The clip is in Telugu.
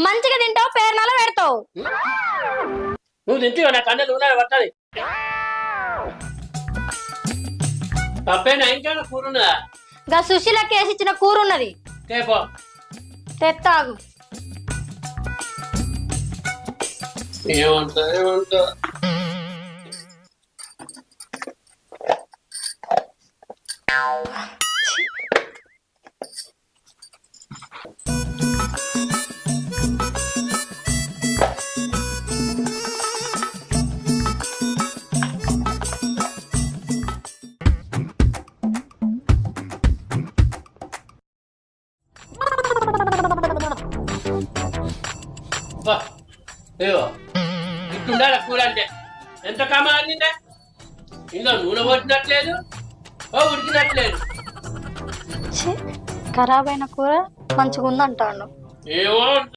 మంచిగా తింటావు పేరునాల పెడతావు. నువ్వు తింటావు నా కన్నా నువ్వు పట్టాలి తప్పేనా ఇంకా కూర ఉన్నదా? గా సుశీలకి వేసి ఇచ్చిన కూర ఉన్నది తేపో తెత్తాగు. ఏమంటా ఏమంటా ఇట్టుండాలి కూర అంటే ఎంత కామాలిందే ఇందులో నూనె పోసినట్లేదు ఉడికినట్లేదు. ఖరాబ్ అయిన కూర మంచిగా ఉందంటాను. ఏమో